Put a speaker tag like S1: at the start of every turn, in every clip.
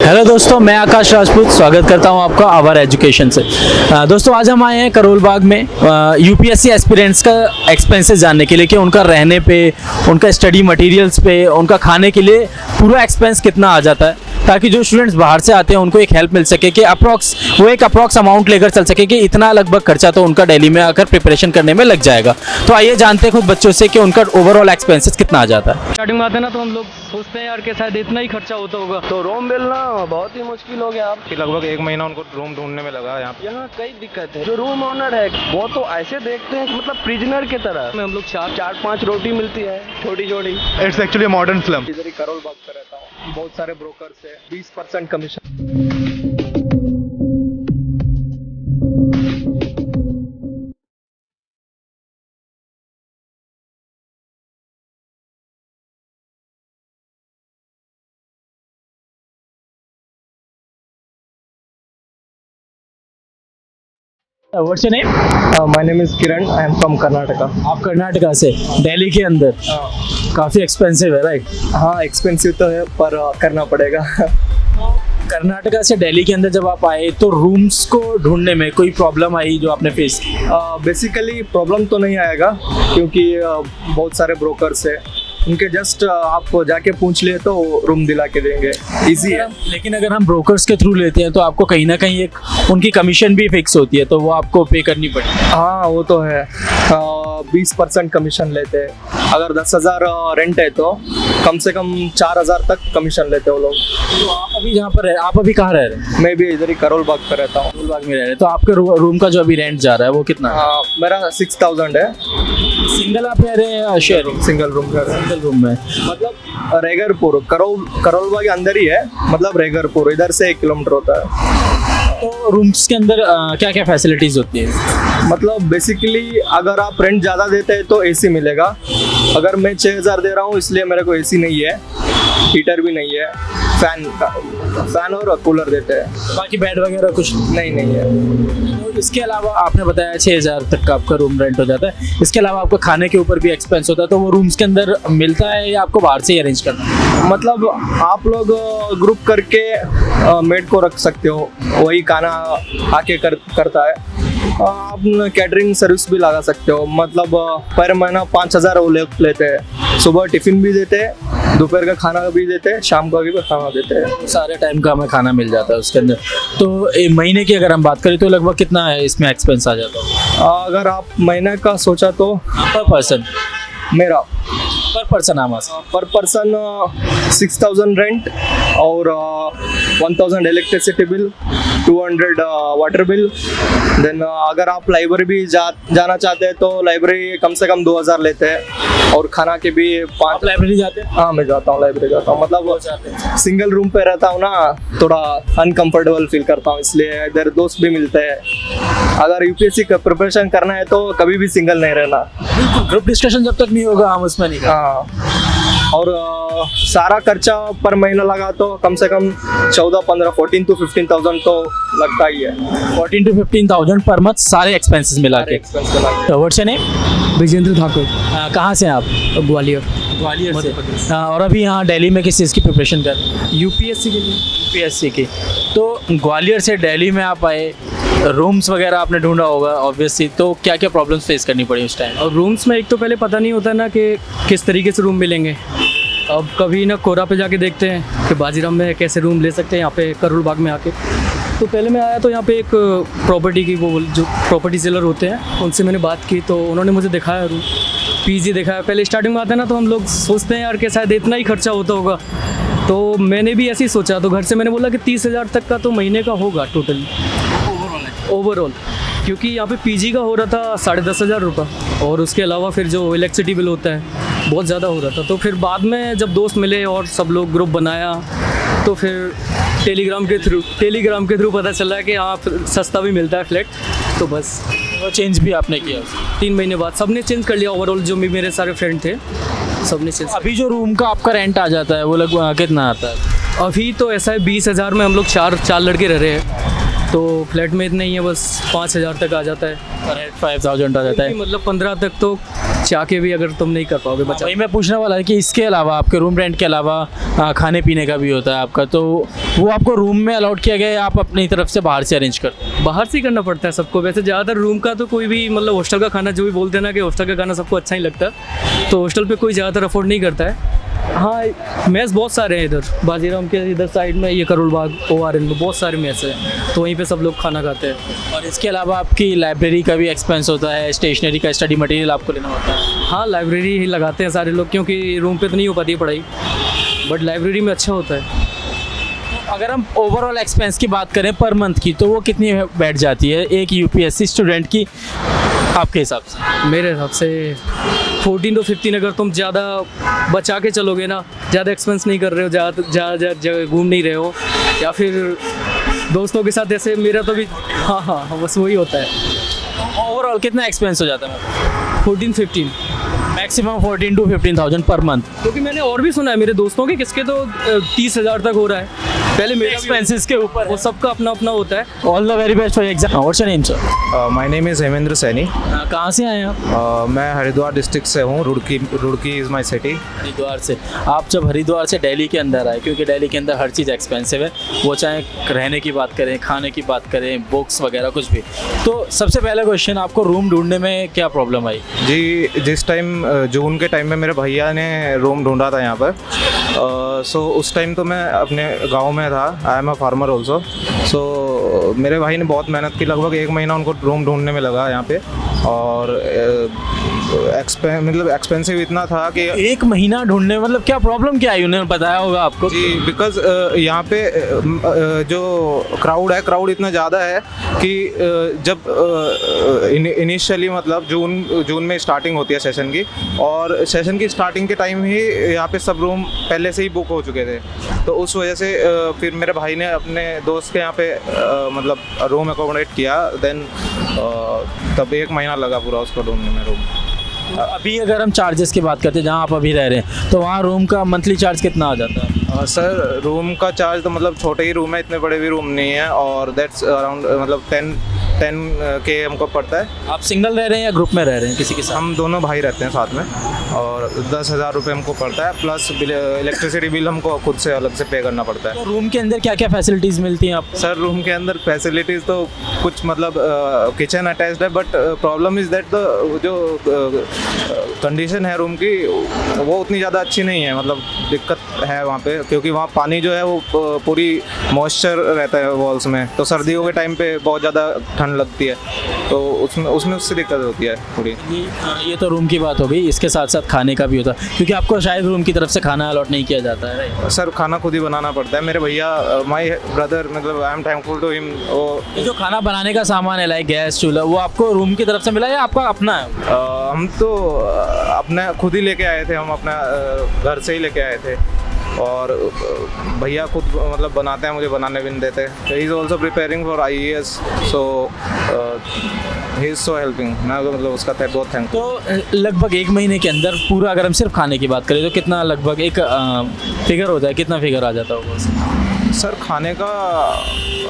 S1: Hello दोस्तों, मैं आकाश राजपूत स्वागत करता हूं आपका आवर एजुकेशन से। दोस्तों आज हम आए हैं करोल बाग में यूपीएससी एस्पिरेंट्स का एक्सपेंसेस जानने के लिए कि उनका रहने पे, उनका स्टडी मटेरियल्स पे, उनका खाने के लिए पूरा एक्सपेंस कितना आ जाता है, ताकि जो स्टूडेंट्स बाहर से आते हैं उनको एक हेल्प मिल सके कि एक अप्रॉक्स अमाउंट लेकर चल सके कि इतना लगभग खर्चा तो उनका दिल्ली में आकर प्रिपरेशन करने में लग जाएगा। तो आइए जानते हैं खुद बच्चों से कि उनका ओवरऑल एक्सपेंसेस कितना आ जाता है।
S2: स्टार्टिंग में आते हैं ना तो हम लोग सोचते हैं यार कि शायद इतना ही खर्चा होता होगा, तो रूम मिलना बहुत ही मुश्किल हो गया। आप
S3: लगभग 1 महीना उनको रूम ढूंढने में लगा।
S2: यहाँ कई दिक्कत है। जो रूम ओनर है वो तो ऐसे देखते हैं मतलब प्रिजनर की तरह। हम लोग चार 5 रोटी मिलती है छोटी छोटी।
S3: It's actually modern slum.
S2: इधर ही करोल बाग पे रहता हूँ। बहुत सारे ब्रोकर से 20% commission.
S1: What's your name?
S2: My name is Kiran. I am from Karnataka.
S1: आप कर्नाटका से, दिल्ली के अंदर काफ़ी एक्सपेंसिव है, राइट?
S2: हाँ, एक्सपेंसिव तो है पर करना पड़ेगा।
S1: कर्नाटका से दिल्ली के अंदर जब आप आए तो रूम्स को ढूंढने में कोई प्रॉब्लम आई जो आपने फेस की?
S2: बेसिकली प्रॉब्लम तो नहीं आएगा क्योंकि बहुत सारे ब्रोकर्स है, उनके जस्ट आप जाके पूछ ले तो रूम दिला के देंगे, इजी है।
S1: लेकिन अगर हम ब्रोकर्स के थ्रू लेते हैं तो आपको कहीं ना कहीं एक उनकी कमीशन भी फिक्स होती है, तो वो आपको पे करनी पड़ेगी।
S2: हाँ वो तो है। 20% कमीशन लेते हैं। अगर 10,000 रेंट है तो कम से कम 4,000 तक कमीशन लेते हैं वो लोग।
S1: तो आप अभी जहाँ पर आप अभी कहाँ रह रहे हैं?
S2: मैं भी इधर ही करोल बाग पे रहता हूँ।
S1: करोल बाग में रह रहे हैं। तो आपके रूम का जो अभी रेंट जा रहा है वो कितना है?
S2: मेरा 6,000 है।
S1: सिंगल आप रह रहे हैं? Share room?
S2: सिंगल रूम का है।
S1: सिंगल रूम में
S2: मतलब रेगरपुर, करोल बाग के अंदर ही है। मतलब रेगरपुर इधर से 1 किलोमीटर होता है।
S1: तो रूम्स के अंदर क्या क्या फैसिलिटीज होती है?
S2: मतलब बेसिकली अगर आप रेंट ज़्यादा देते हैं तो एसी मिलेगा। अगर मैं 6,000 दे रहा हूँ इसलिए मेरे को एसी नहीं है, हीटर भी नहीं है, फैन और कूलर देते हैं।
S1: बाकी बेड वगैरह कुछ
S2: नहीं है।
S1: तो इसके अलावा आपने बताया 6,000 तक का आपका रूम रेंट हो जाता है। इसके अलावा आपको खाने के ऊपर भी एक्सपेंस होता है, तो वो रूम्स के अंदर मिलता है या आपको बाहर से ही अरेंज करना है?
S2: मतलब आप लोग ग्रुप करके मेड को रख सकते हो, वही खाना आके करता है। आप कैटरिंग सर्विस भी लगा सकते हो। मतलब पर महीना 5,000 वो लेते हैं। सुबह टिफिन भी देते हैं, दोपहर का खाना भी देते हैं, शाम का भी खाना देते हैं।
S1: सारे टाइम का हमें खाना मिल जाता है उसके अंदर। तो महीने की अगर हम बात करें तो लगभग कितना है इसमें एक्सपेंस आ जाता है?
S2: अगर आप महीने का सोचा तो
S1: पर पर्सन,
S2: मेरा
S1: पर पर्सन
S2: पर पर्सन 6,000 रेंट और 1,000 electricity bill, 200 water bill. Then अगर आप लाइब्रेरी भी जाना चाहते हैं तो लाइब्रेरी कम से कम 2,000 लेते हैं और खाना के भी 5।
S1: लाइब्रेरी जाते हैं?
S2: हाँ मैं जाता हूँ, लाइब्रेरी जाता हूँ। मतलब सिंगल रूम पे रहता हूँ ना, थोड़ा अनकंफर्टेबल फील करता हूँ, इसलिए इधर दोस्त भी मिलते हैं। अगर यूपीएससी का प्रिपरेशन करना है तो कभी भी सिंगल नहीं रहना।
S1: ग्रुप डिस्कशन जब तक नहीं होगा हम उसमें नहीं।
S2: हाँ, और सारा खर्चा पर महीना लगा तो कम से कम 14 to 15,000 तो लगता ही है।
S1: 14 to 15,000 पर मंथ सारे एक्सपेंसेस मिला के। What's your name?
S2: Vijendra Thakur.
S1: कहाँ से आप?
S2: ग्वालियर।
S1: ग्वालियर से। और अभी यहाँ दिल्ली में किस चीज़ की प्रिपरेशन कर रहे हैं?
S2: यूपीएससी के लिए।
S1: यूपीएससी की। तो ग्वालियर से दिल्ली में आप आए, रूम्स वगैरह आपने ढूंढा होगा ऑब्वियसली, तो क्या क्या प्रॉब्लम्स फेस करनी पड़ी उस टाइम?
S2: और रूम्स में एक तो पहले पता नहीं होता ना कि किस तरीके से रूम मिलेंगे। अब कभी ना कोरा पे जाके देखते हैं कि बाजीराम में कैसे रूम ले सकते हैं, यहाँ पे करोल बाग में आके। तो पहले मैं आया तो यहाँ पे एक प्रॉपर्टी की वो जो प्रॉपर्टी सेलर होते हैं उनसे मैंने बात की, तो उन्होंने मुझे दिखाया रूम, पीजी दिखाया। पहले स्टार्टिंग में आते हैं ना तो हम लोग सोचते हैं यार कि शायद इतना ही खर्चा होता होगा, तो मैंने भी ऐसे ही सोचा। तो घर से मैंने बोला कि 30,000 तक का तो महीने का होगा टोटली ओवरऑल, क्योंकि यहाँ पे पीजी का हो रहा था 10,500 रुपये और उसके अलावा फिर जो इलेक्ट्रिसिटी बिल होता है बहुत ज़्यादा हो रहा था। तो फिर बाद में जब दोस्त मिले और सब लोग ग्रुप बनाया तो फिर टेलीग्राम के थ्रू पता चला कि हाँ सस्ता भी मिलता है फ्लैट, तो बस
S1: वो चेंज भी आपने किया?
S2: 3 महीने बाद सबने चेंज कर लिया ओवरऑल, जो भी मेरे सारे फ्रेंड थे सबने चेंज।
S1: अभी जो रूम का आपका रेंट आ जाता है वो लगभग कितना आता है?
S2: अभी तो ऐसा है 20,000 में हम लोग चार लड़के रह रहे हैं। तो फ्लैट में इतना ही है, बस 5,000 तक आ जाता है।
S1: पर हेड 5,000 आ जाता है।
S2: मतलब 15 तक तो चाह के भी अगर तुम नहीं कर पाओगे बचा।
S1: वही मैं पूछने वाला है कि इसके अलावा आपके रूम रेंट के अलावा खाने पीने का भी होता है आपका, तो वो आपको रूम में अलाउड किया गया है या आप अपनी तरफ से बाहर से अरेंज करते हैं?
S2: बाहर से ही करना पड़ता है सबको। वैसे ज़्यादातर रूम का तो कोई भी मतलब हॉस्टल का खाना, जो भी बोलते हैं ना कि हॉस्टल का खाना सबको अच्छा ही लगता है, तो हॉस्टल पे कोई ज़्यादातर अफोर्ड नहीं करता है। हाँ, मेस बहुत सारे हैं इधर बाजीराम के इधर साइड में, ये करोल बाग ORN में बहुत सारे मेस हैं, तो वहीं पे सब लोग खाना खाते हैं।
S1: और इसके अलावा आपकी लाइब्रेरी का भी एक्सपेंस होता है, स्टेशनरी का, स्टडी मटेरियल आपको लेना होता है?
S2: हाँ, लाइब्रेरी ही लगाते हैं सारे लोग, क्योंकि रूम पे तो नहीं हो पाती है पढ़ाई, बट लाइब्रेरी में अच्छा होता है।
S1: अगर हम ओवरऑल एक्सपेंस की बात करें पर मंथ की, तो वो कितनी बैठ जाती है एक UPSC स्टूडेंट की आपके हिसाब से?
S2: मेरे हिसाब से 14 to 15, अगर तुम ज़्यादा बचा के चलोगे ना, ज़्यादा एक्सपेंस नहीं कर रहे हो, ज़्यादा जगह घूम नहीं रहे हो, या फिर दोस्तों के साथ, ऐसे मेरा तो भी हाँ बस वही होता है।
S1: ओवरऑल कितना एक्सपेंस हो जाता है?
S2: 14-15
S1: मैक्सिमम 14 to 15,000 पर मंथ।
S2: क्योंकि मैंने और भी सुना है मेरे दोस्तों के, किसके तो 30,000 तक हो रहा है। पहले मेरा
S1: एक्सपेंसेस के ऊपर
S2: वो सबका अपना अपना होता है।
S1: All the very best for exam. What's your name sir?
S4: My name is Hemendra Saini.
S1: कहाँ से आए हैं आप?
S4: मैं हरिद्वार डिस्ट्रिक्ट से हूँ। Roorkee is my city.
S1: Haridwar से। आप जब हरिद्वार से दिल्ली के अंदर आए, क्योंकि दिल्ली के अंदर हर चीज़ एक्सपेंसिव है, वो चाहे रहने की बात करें, खाने की बात करें, बुक्स वगैरह कुछ भी, तो सबसे पहला क्वेश्चन, आपको रूम ढूंढने में क्या प्रॉब्लम आई?
S4: जी, जिस टाइम जून के टाइम में मेरे भैया ने रूम ढूंढा था यहाँ पर, सो उस टाइम तो मैं अपने गांव में था। I am a farmer also. So मेरे भाई ने बहुत मेहनत की, लगभग 1 महीना उनको रूम ढूंढने में लगा यहाँ पे, और मतलब एक्सपेंसिव इतना था कि
S1: 1 महीना ढूंढने, मतलब क्या प्रॉब्लम क्या आई, उन्होंने बताया होगा आपको?
S4: जी, बिकॉज यहाँ पे जो क्राउड इतना ज़्यादा है कि जब इनिशियली मतलब जून में स्टार्टिंग होती है सेशन की, और सेशन की स्टार्टिंग के टाइम ही यहाँ पे सब रूम पहले से ही बुक हो चुके थे, तो उस वजह से फिर मेरे भाई ने अपने दोस्त के यहाँ पे मतलब रूम अकोमोडेट किया। देन तब 1 महीना लगा पूरा उसको ढूंढने में रूम।
S1: तो अभी अगर हम चार्जेस की बात करते हैं, जहाँ आप अभी रह रहे हैं, तो वहाँ रूम का मंथली चार्ज कितना आ जाता है?
S4: सर, रूम का चार्ज तो मतलब छोटे ही रूम है, इतने बड़े भी रूम नहीं है, और दैट्स अराउंड मतलब 10K हमको पड़ता है।
S1: आप सिंगल रह रहे हैं या ग्रुप में रह रहे हैं किसी के साथ?
S4: हम दोनों भाई रहते हैं साथ में, और 10,000 रुपये हमको पड़ता है, प्लस इलेक्ट्रिसिटी बिल हमको खुद से अलग से पे करना पड़ता है।
S1: तो रूम के अंदर क्या क्या फैसिलिटीज़ मिलती हैं आपको?
S4: सर, रूम के अंदर फैसिलिटीज़ तो कुछ मतलब किचन अटैच्ड है, बट प्रॉब्लम इज़ दैट जो कंडीशन है रूम की, वो उतनी ज़्यादा अच्छी नहीं है। मतलब दिक्कत है वहाँ पे, क्योंकि वहाँ पानी जो है वो पूरी मॉइस्चर रहता है वॉल्स में, तो सर्दियों के टाइम पे बहुत ज़्यादा ठंड लगती है, तो उसमें उससे दिक्कत होती है पूरी।
S1: ये तो रूम की बात हो गई, इसके साथ साथ खाने का भी होता है, क्योंकि आपको शायद रूम की तरफ से खाना अलॉट नहीं किया जाता है?
S4: सर, खाना खुद ही बनाना पड़ता है। मेरे भैया, माई ब्रदर, मतलब I am thankful to him.
S1: ये जो खाना बनाने का सामान है, लाइक गैस, चूल्हा, वो आपको रूम की तरफ से मिला या आपका अपना है?
S4: हम तो अपना खुद ही लेके आए थे, हम अपना घर से ही लेके आए थे, और भैया खुद मतलब बनाते हैं, मुझे बनाने भी नहीं देते। He is also preparing for IAS, so he is so helping. मैं मतलब उसका बहुत थैंक।
S1: तो लगभग 1 महीने के अंदर पूरा, अगर हम सिर्फ खाने की बात करें, तो कितना लगभग एक फिगर होता है, कितना फिगर आ जाता होगा?
S4: सर, खाने का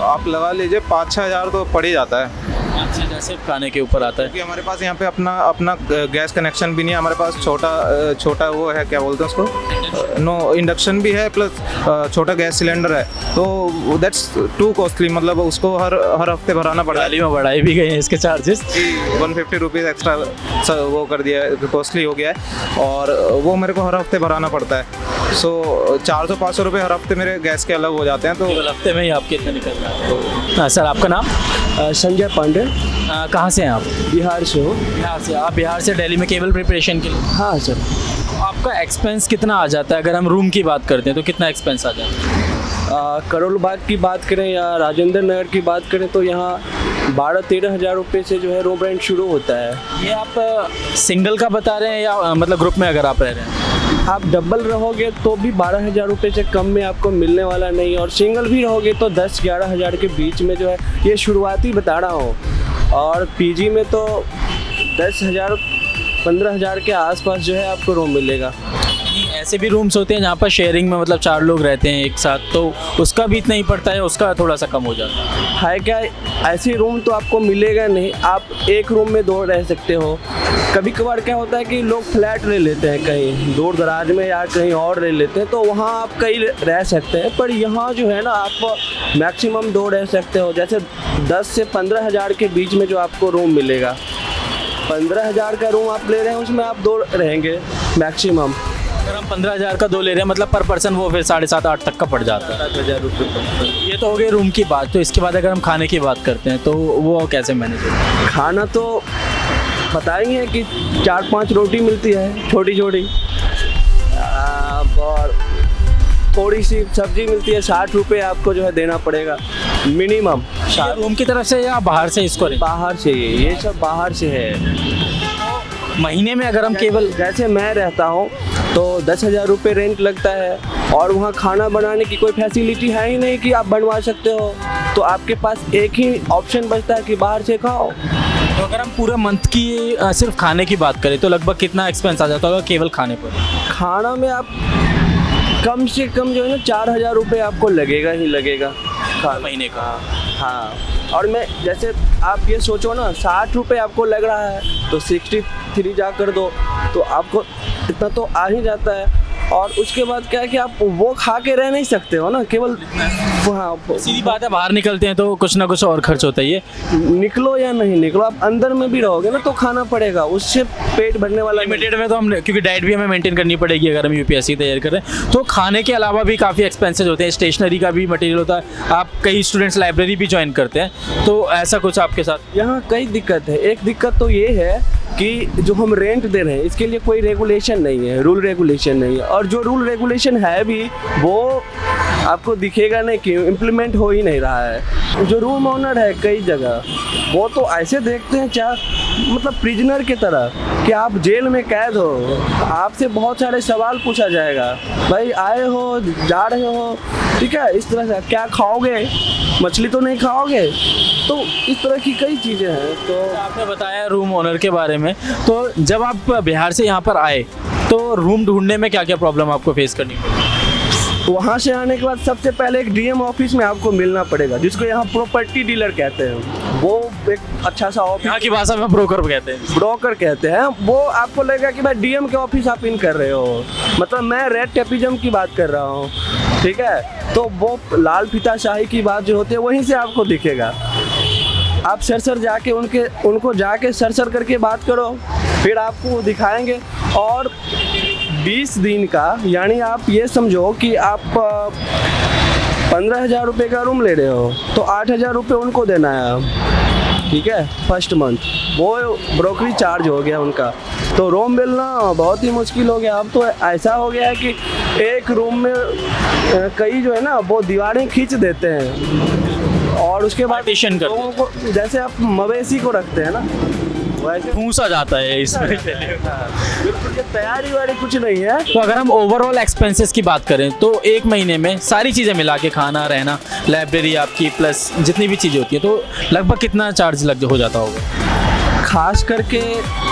S4: आप लगा लीजिए 5-6 हज़ार तो पड़ ही जाता है।
S1: अच्छा, सिर्फ खाने के ऊपर आता है?
S4: क्योंकि हमारे पास यहाँ पे अपना गैस कनेक्शन भी नहीं है। हमारे पास छोटा वो है, क्या बोलते हैं उसको, नो इंडक्शन भी है, प्लस छोटा गैस सिलेंडर है, तो दैट्स टू कॉस्टली। मतलब उसको हर हफ्ते भराना पड़ता है।
S1: दिल्ली में बढ़ाए भी गए हैं इसके चार्जेस।
S4: 150 रुपीज़ एक्स्ट्रा वो कर दिया है, कॉस्टली हो गया है, और वो मेरे को हर हफ्ते भराना पड़ता है। सो 400-500 रुपये हर हफ्ते मेरे गैस के अलग हो जाते हैं। तो
S1: हफ्ते में ही आपके इतने निकल रहा है। हाँ सर, आपका नाम?
S2: संजय पांडे।
S1: कहाँ से हैं आप?
S2: बिहार से हो।
S1: बिहार से? आप बिहार से दिल्ली में केवल प्रिपरेशन के लिए?
S2: हाँ सर।
S1: आपका एक्सपेंस कितना आ जाता है? अगर हम रूम की बात करते हैं तो कितना एक्सपेंस आ जाता है?
S2: करोल बाग की बात करें या राजेंद्र नगर की बात करें, तो यहाँ 12-13 हज़ार रुपये से जो है रूम रेंट शुरू होता है।
S1: ये आप सिंगल का बता रहे हैं या मतलब ग्रुप में अगर आप रह रहे हैं?
S2: आप डबल रहोगे तो भी 12,000 रुपये से कम में आपको मिलने वाला नहीं, और सिंगल भी रहोगे तो 10-11 हज़ार के बीच में जो है, ये शुरुआती बता रहा हूँ। और पीजी में तो 10,000-15,000 के आसपास जो है आपको रूम मिलेगा।
S1: ऐसे भी रूम्स होते हैं जहाँ पर शेयरिंग में मतलब 4 लोग रहते हैं एक साथ, तो उसका भी इतना ही पड़ता है, उसका थोड़ा सा कम हो जाता है।
S5: क्या ऐसी रूम तो आपको मिलेगा नहीं, आप एक रूम में 2 रह सकते हो। कभी कभार क्या होता है कि लोग फ्लैट ले लेते हैं कहीं दूर दराज में या कहीं और ले लेते हैं, तो वहाँ आप कहीं रह सकते हैं। पर यहाँ जो है ना, आप मैक्सिमम 2 रह सकते हो। जैसे 10 से 15 हज़ार के बीच में जो आपको रूम मिलेगा, 15 हज़ार का रूम आप ले रहे हैं, उसमें आप 2 रहेंगे मैक्सिमम।
S1: अगर हम 15,000 का 2 ले रहे हैं मतलब पर पर्सन वो फिर 7.5-8 तक का पड़ जाता है।
S5: 7,000 रुपये।
S1: ये तो हो गई रूम की बात। तो इसके बाद अगर हम खाने की बात करते हैं तो वो कैसे मैनेज होता है?
S5: खाना तो पता ही है कि 4-5 रोटी मिलती है छोटी छोटी, और थोड़ी सी सब्जी मिलती है। 60 रुपये आपको जो है देना पड़ेगा मिनिमम।
S1: ये रूम की तरफ से या बाहर से इसको
S5: बाहर से ये सब बाहर से है।
S1: महीने में अगर हम केवल
S5: जैसे मैं रहता हूँ तो 10,000 रुपये रेंट लगता है, और वहाँ खाना बनाने की कोई फैसिलिटी है ही नहीं कि आप बनवा सकते हो। तो आपके पास एक ही ऑप्शन बचता है कि बाहर से खाओ।
S1: तो अगर हम पूरे मंथ की सिर्फ खाने की बात करें तो लगभग कितना एक्सपेंस आ जाता होगा केवल खाने पर?
S5: खाना में आप कम से कम जो है ना 4,000 रुपये आपको लगेगा ही लगेगा
S1: महीने का।
S5: हाँ, और मैं जैसे आप ये सोचो ना, 60 रुपये आपको लग रहा है तो 63 जा कर दो तो आपको इतना तो आ ही जाता है। और उसके बाद क्या है कि आप वो खा के रह नहीं सकते हो ना, केवल हाँ
S1: सीधी बात है, बाहर निकलते हैं तो कुछ ना कुछ और खर्च होता ही है।
S5: निकलो या नहीं निकलो, आप अंदर में भी रहोगे ना तो खाना पड़ेगा, उससे पेट भरने वाला
S1: लिमिटेड में तो हम, क्योंकि डाइट भी हमें मेंटेन करनी पड़ेगी अगर हम यूपीएससी तैयारी कर रहे हैं। तो खाने के अलावा भी काफ़ी एक्सपेंसेस होते हैं, स्टेशनरी का भी मटेरियल होता है। आप कई स्टूडेंट्स लाइब्रेरी भी ज्वाइन करते हैं, तो ऐसा कुछ आपके साथ?
S5: यहाँ कई दिक्कत है। एक दिक्कत तो ये है कि जो हम रेंट दे रहे हैं इसके लिए कोई रेगुलेशन नहीं है, रूल रेगुलेशन नहीं है। और जो रूल रेगुलेशन है भी वो आपको दिखेगा नहीं कि इम्प्लीमेंट हो ही नहीं रहा है। जो रूम ओनर है कई जगह वो तो ऐसे देखते हैं क्या, मतलब प्रिजनर की तरह कि आप जेल में कैद हो, आपसे बहुत सारे सवाल पूछा जाएगा। भाई आए हो, जा रहे हो, ठीक है, इस तरह से क्या खाओगे, मछली तो नहीं खाओगे। तो इस तरह की कई चीज़ें हैं। तो
S1: आपने बताया रूम ओनर के बारे में, तो जब आप बिहार से यहाँ पर आए तो रूम ढूंढने में क्या क्या प्रॉब्लम आपको फेस करनी पड़ी?
S5: वहाँ से आने के बाद सबसे पहले एक डीएम ऑफिस में आपको मिलना पड़ेगा, जिसको यहाँ प्रॉपर्टी डीलर कहते हैं। वो एक अच्छा सा ऑफिस,
S1: यहाँ की भाषा में ब्रोकर कहते हैं।
S5: ब्रोकर कहते हैं। वो आपको लगेगा कि भाई डीएम के ऑफिस आप इन कर रहे हो, मतलब मैं रेड टेपिज्म की बात कर रहा हूँ, ठीक है। तो वो लाल फीताशाही की बात जो होती है वहीं से आपको दिखेगा। आप सर जाके उनको जाके सर करके बात करो, फिर आपको वो दिखाएंगे। और 20 दिन का, यानी आप ये समझो कि आप 15,000 रुपये का रूम ले रहे हो तो 8,000 रुपये उनको देना है, ठीक है, फर्स्ट मंथ। वो ब्रोकरी चार्ज हो गया उनका। तो रूम मिलना बहुत ही मुश्किल हो गया। अब तो ऐसा हो गया है कि एक रूम में कई जो है ना वो दीवारें खींच देते हैं, और उसके बाद
S1: पार्टीशन करते हैं।
S5: लोगों को, जैसे आप मवेशी को रखते हैं ना वैसे
S1: घूसा जाता है इसमें।
S5: बिल्कुल, ये तैयारी वारी कुछ नहीं है।
S1: तो अगर हम ओवरऑल एक्सपेंसेस की बात करें तो एक महीने में सारी चीज़ें मिला के, खाना, रहना, लाइब्रेरी आपकी प्लस जितनी भी चीज़ें होती हैं, तो लगभग कितना चार्ज हो जाता होगा?
S5: खास करके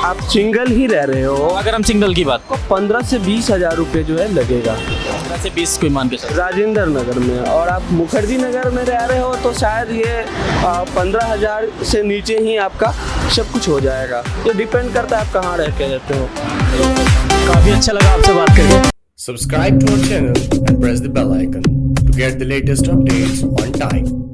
S5: आप सिंगल ही रह रहे हो,
S1: अगर हम सिंगल की बात,
S5: आपको 15 से 20 हज़ार रुपये जो है लगेगा
S1: 15 से 20 कोई मान के चलो
S5: राजेंद्र नगर में। और आप मुखर्जी नगर में रह रहे हो तो शायद ये 15,000 से नीचे ही आपका सब कुछ हो जाएगा। ये डिपेंड करता है आप कहाँ रह के रहते हो।
S1: काफ़ी अच्छा लगा आपसे बात करके।
S6: Subscribe to our channel and press the bell icon to get the latest updates on time.